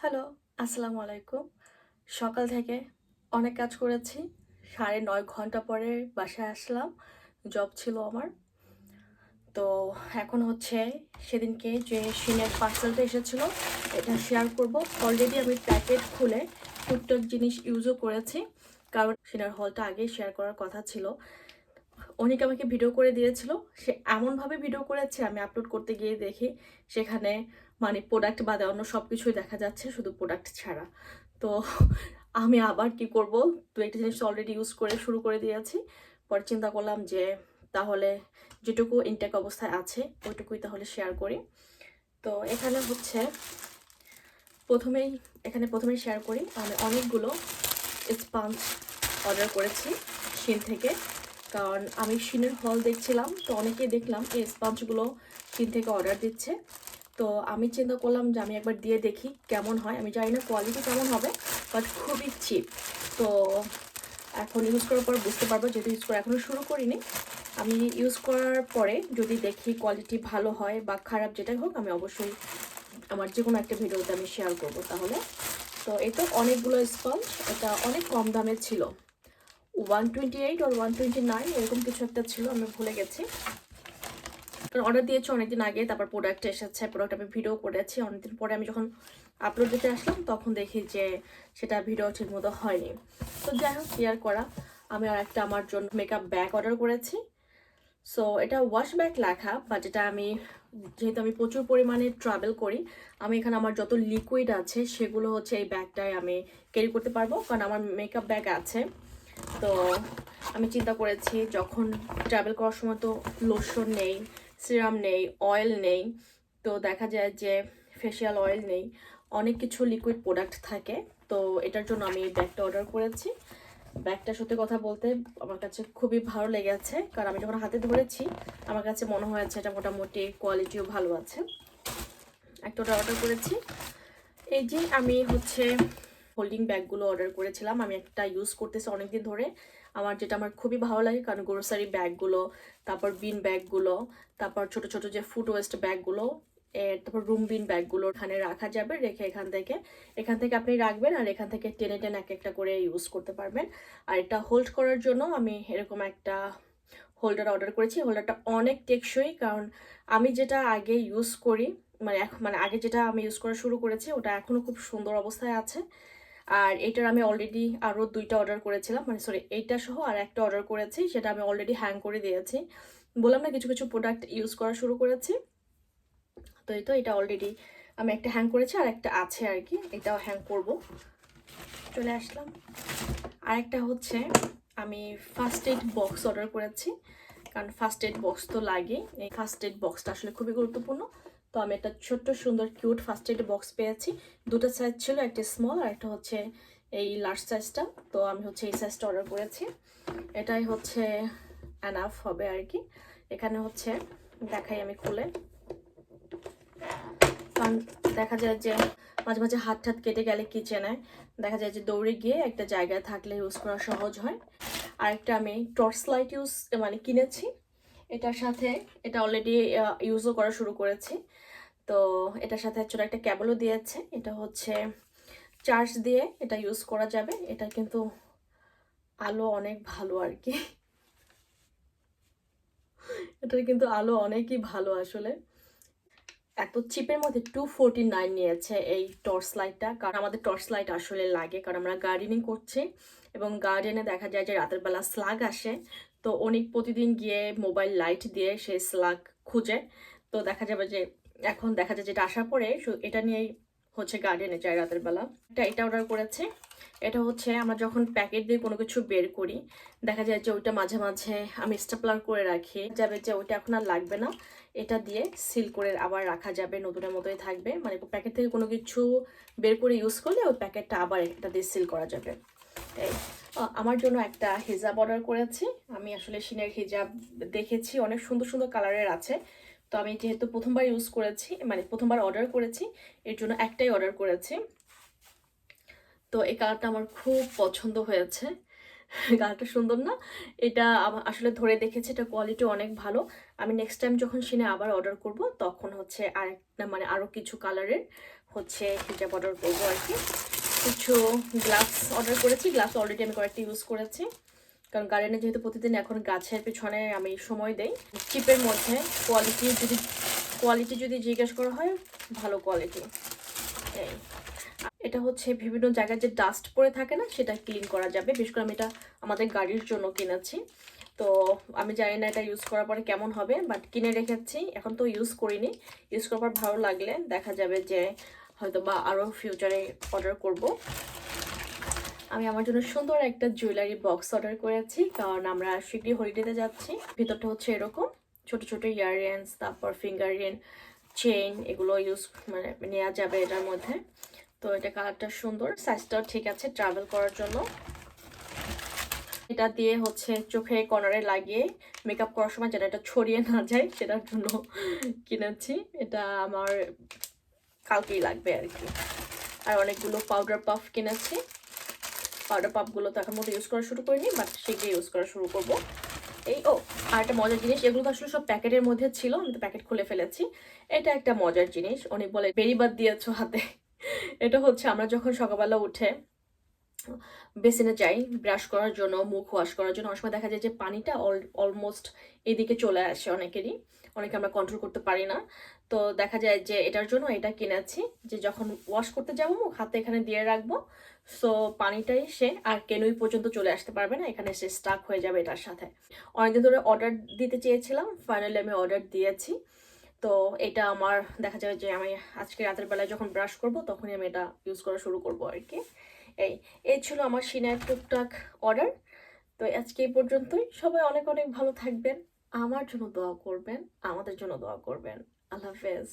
Hello, আসসালামু আলাইকুম। সকাল থেকে অনেক কাজ করেছি। 9.5 ঘন্টা পরে বাসায় আসলাম। জব ছিল আমার। তো এখন হচ্ছে সেদিনকে যে শিনের পার্সেলটা এসেছিল এটা শেয়ার করব। অলরেডি আমি প্যাকেট খুলে টুকটাক জিনিস ইউজও করেছি। কারণ শিনার হলটা আগেই শেয়ার করার কথা ছিল। অনেকে আমাকে ভিডিও করে দিয়েছিল। সে এমনভাবে ভিডিও করেছে আমি আপলোড করতে গিয়ে দেখি সেখানে মানে প্রোডাক্ট বাদে অন্য সব কিছুই দেখা যাচ্ছে, শুধু প্রোডাক্ট ছাড়া। তো আমি আবার কি করব, তো একটা জিনিস অলরেডি ইউজ করে শুরু করে দিয়েছি। পরে চিন্তা করলাম যে তাহলে যেটুকু ইনটেক অবস্থায় আছে ওইটুকুই তাহলে শেয়ার করি। তো এখানে হচ্ছে প্রথমেই প্রথমেই শেয়ার করি, আমি অনেকগুলো স্পঞ্জ অর্ডার করেছি শিন থেকে। কারণ আমি শিনের হল দেখছিলাম, তো অনেকেই দেখলাম এই স্পঞ্জগুলো শিন থেকে অর্ডার দিচ্ছে। তো আমি চিন্তা করলাম যে আমি একবার দিয়ে দেখি কেমন হয়। আমি জানি না কোয়ালিটি কেমন হবে, বাট খুবই চিপ। তো এখন ইউজ করার পর বুঝতে পারবো, যেহেতু ইউজ করা এখনও শুরু করিনি। আমি ইউজ করার পরে যদি দেখি কোয়ালিটি ভালো হয় বা খারাপ যেটাই হোক, আমি অবশ্যই আমার যে কোনো একটা ভিডিওতে আমি শেয়ার করবো তাহলে। তো এটা অনেকগুলো স্পঞ্জ, এটা অনেক কম দামে ছিল। 128 or 129 এরকম কিছু একটা ছিল, আমি ভুলে গেছি। অর্ডার দিয়েছি অনেকদিন আগে, তারপর প্রোডাক্ট এসেছে, প্রোডাক্ট আমি ভিডিও করেছি। অনেকদিন পরে আমি যখন আপলোড দিতে আসলাম তখন দেখি যে সেটা ভিডিও ঠিক মতো হয়নি। তো যাই হোক, ক্লিয়ার করা। আমি আর একটা আমার জন্য মেকআপ ব্যাগ অর্ডার করেছি। সো এটা ওয়াশ ব্যাগ লেখা, বাট এটা আমি যেহেতু আমি প্রচুর পরিমাণে ট্রাভেল করি, আমি এখানে আমার যত লিকুইড আছে সেগুলো হচ্ছে এই ব্যাগটায় আমি ক্যারি করতে পারবো, কারণ আমার মেকআপ ব্যাগ আছে। তো আমি চিন্তা করেছি যখন ট্রাভেল করার সময় তো লোশন নেই, সিরাম নেই, অয়েল নেই, তো দেখা যায় যে ফেসিয়াল অয়েল নেই, অনেক কিছু লিকুইড প্রোডাক্ট থাকে। তো এটার জন্য আমি এই ব্যাগটা অর্ডার করেছি। ব্যাগটা সত্যি কথা বলতে আমার কাছে খুবই ভালো লেগেছে, কারণ আমি যখন হাতে ধরেছি আমার কাছে মনে হয়েছে এটা মোটামুটি কোয়ালিটিও ভালো আছে। একটা ওটা অর্ডার করেছি। এই যে আমি হচ্ছে হোল্ডিং ব্যাগগুলো অর্ডার করেছিলাম, আমি একটা ইউজ করতেছি অনেকদিন ধরে। আমার খুবই ভালো লাগে, কারণ গ্রোসারি ব্যাগগুলো, তারপর বিন ব্যাগগুলো, তারপর ছোট ছোট যে ফুড ওয়েস্ট ব্যাগগুলো, তারপর রুম বিন ব্যাগগুলো এখানে রাখা যাবে। রেখে এখান থেকে আপনি রাখবেন, আর এখান থেকে টেনে টেনে এক একটা করে ইউজ করতে পারবেন। আর এটা হোল্ড করার জন্য আমি এরকম একটা হোল্ডার অর্ডার করেছি। হোল্ডারটা অনেক টেকসই, কারণ আমি যেটা আগে ইউজ করি, মানে আগে যেটা আমি ইউজ করা শুরু করেছি ওটা এখনো খুব সুন্দর অবস্থায় আছে। আর এটার আমি অলরেডি আরও 2টা অর্ডার করেছিলাম, মানে সরি, এইটা সহ আর একটা অর্ডার করেছি, সেটা আমি অলরেডি হ্যাং করে দিয়েছি। বললাম না কিছু কিছু প্রোডাক্ট ইউজ করা শুরু করেছি। তো এই তো এটা অলরেডি আমি একটা হ্যাং করেছি, আর একটা আছে আর কি, এটাও হ্যাং করব। চলে আসলাম। আরেকটা হচ্ছে আমি ফার্স্ট এইড বক্স অর্ডার করেছি, কারণ ফার্স্ট এইড বক্স তো লাগে। এই ফার্স্ট এইড বক্সটা আসলে খুবই গুরুত্বপূর্ণ। তো আমি একটা ছোট্ট সুন্দর কিউট ফার্স্ট এইড বক্স পেয়েছি। দুটো সাইজ ছিল, একটা স্মল আর একটা হচ্ছে এই লার্জ সাইজটা। তো আমি হচ্ছে এই সাইজটা অর্ডার করেছি। এটাই হচ্ছে এনাফ হবে আর কি। এখানে হচ্ছে দেখাই আমি খুলে, কারণ দেখা যায় যে মাঝে মাঝে হাত টাত কেটে গেলে কিচেনে দেখা যায় যে দৌড়ে গিয়ে একটা জায়গায় থাকলে ইউজ করা সহজ হয়। আরেকটা আমি টর্চ লাইট কিনেছি এটার সাথে। এটা অলরেডি ইউজও করা শুরু করেছি। তো এটার সাথে ছোট একটা ক্যাবলও দিয়েছে। এটা হচ্ছে চার্জ দিয়ে এটা ইউজ করা যাবে। এটা কিন্তু আলো অনেক ভালো আর কি, এটার কিন্তু আলো অনেকই ভালো আসলে। এত চিপের মধ্যে 249 নিয়েছে এই টর্চ লাইটটা, কারণ আমাদের টর্চ লাইট আসলে লাগে, কারণ আমরা গার্ডেনিং করছি এবং গার্ডেনে দেখা যায় যে রাতের বেলা স্লাগ আসে। তো অনেক প্রতিদিন গিয়ে মোবাইল লাইট দিয়ে সেই স্লাগ খুঁজে, তো দেখা যাবে যে এখন দেখা যায় যেটা আসার পরে এটা নিয়েই হচ্ছে গার্ডেনে যায় রাতের বেলা। এটা অর্ডার করেছে। এটা হচ্ছে আমরা যখন প্যাকেট দিয়ে কোনো কিছু বের করি দেখা যায় যে ওইটা মাঝে মাঝে আমি স্টেপলার করে রাখি, যাবে যে ওইটা এখন আর লাগবে না, এটা দিয়ে সিল করে আবার রাখা যাবে, নতুনের মতোই থাকবে। মানে প্যাকেট থেকে কোনো কিছু বের করে ইউজ করলে ওই প্যাকেটটা আবার এটা দিয়ে সিল করা যাবে। তাই আমার জন্য একটা হিজাব অর্ডার করেছি। আমি আসলে শিনের হিজাব দেখেছি, অনেক সুন্দর সুন্দর কালারের আছে। তো আমি যেহেতু প্রথমবার ইউজ করেছি, মানে প্রথমবার অর্ডার করেছি, এর জন্য একটাই অর্ডার করেছি। তো এই কালারটা আমার খুব পছন্দ হয়েছে। কালারটা সুন্দর না? এটা আমার আসলে ধরে দেখেছি, এটা কোয়ালিটি অনেক ভালো। আমি নেক্সট টাইম যখন শিনে আবার অর্ডার করব তখন হচ্ছে আরেকটা মানে আরও কিছু কালারের হচ্ছে হিজাব অর্ডার করবো আর কি। কিছু গ্লাভস অর্ডার করেছি, গ্লাভস অলরেডি আমি কয়েকটা ইউজ করেছি, কারণ গার্ডেনে যেহেতু প্রতিদিন এখন গাছের পিছনে আমি সময় দেই। চিপের মধ্যে কোয়ালিটি যদি জিজ্ঞেস করা হয়, ভালো কোয়ালিটি। এই এটা হচ্ছে বিভিন্ন জায়গায় যে ডাস্ট পড়ে থাকে না, সেটা ক্লিন করা যাবে। বিশেষ করে আমি এটা আমাদের গাড়ির জন্য কিনেছি, তো আমি জানি না এটা ইউজ করার পরে কেমন হবে, বাট কিনে রেখেছি, এখন তো ইউজ করিনি। ইউজ করার পর ভালো লাগলে দেখা যাবে যে হয়তো বা আরও ফিউচারে অর্ডার করব। আমি আমার জন্য সুন্দর একটা জুয়েলারি বক্স অর্ডার করেছি, কারণ আমরা শীঘ্রই হলিডেতে যাচ্ছি। ভিতরটা হচ্ছে এরকম ছোট ছোট ইয়াররিংস, তারপর ফিঙ্গার রিং, চেইন, এগুলো মানে নেওয়া যাবে এটার মধ্যে। তো এটা কালারটা সুন্দর, সাইজটাও ঠিক আছে ট্রাভেল করার জন্য। এটা দিয়ে হচ্ছে চোখে কর্নারে লাগিয়ে মেকআপ করার সময় যেটা এটা ছড়িয়ে না যায়, সেটার জন্য কিনেছি। এটা আমার কালকেই লাগবে আর কি। আর অনেকগুলো পাউডার পাফ কিনেছি। পাউডার পাফগুলো তো এখন মতো ইউজ করা শুরু করিনি, বাট শীঘ্রই ইউজ করা শুরু করবো। আর একটা মজার জিনিস, এগুলো তো আসলে সব প্যাকেটের মধ্যে ছিল, আমি তো প্যাকেট খুলে ফেলেছি। এটা একটা মজার জিনিস, অনেক বলে বেরিবাদ দিয়েছো হাতে। এটা হচ্ছে আমরা যখন সকালবেলা উঠে বেসিনে যাই ব্রাশ করার জন্য, মুখ ওয়াশ করার জন্য, অনেক সময় দেখা যায় যে পানিটা অলমোস্ট এদিকে চলে আসে অনেকেরই, অনেকে আমরা কন্ট্রোল করতে পারি না। তো দেখা যায় যে এটার জন্য এটা কিনেছি, যে যখন ওয়াশ করতে যাবো মুখ হাতে এখানে দিয়ে রাখবো, সো পানিটা এসে আর কেনই পর্যন্ত চলে আসতে পারবে না, এখানে এসে স্টাক হয়ে যাবে এটার সাথে। অনেকদিন ধরে অর্ডার দিতে চেয়েছিলাম, ফাইনালি আমি অর্ডার দিয়েছি। তো এটা আমার দেখা যাবে যে আমি আজকে রাতের বেলায় যখন ব্রাশ করব তখনই আমি এটা ইউজ করা শুরু করবো আর কি। এই ছিল আমার সিনের টুকটাক অর্ডার। তো আজকে এই পর্যন্তই। সবাই অনেক অনেক ভালো থাকবেন, আমার জন্য দোয়া করবেন, আমাদের জন্য দোয়া করবেন। আল্লাহ হাফেজ।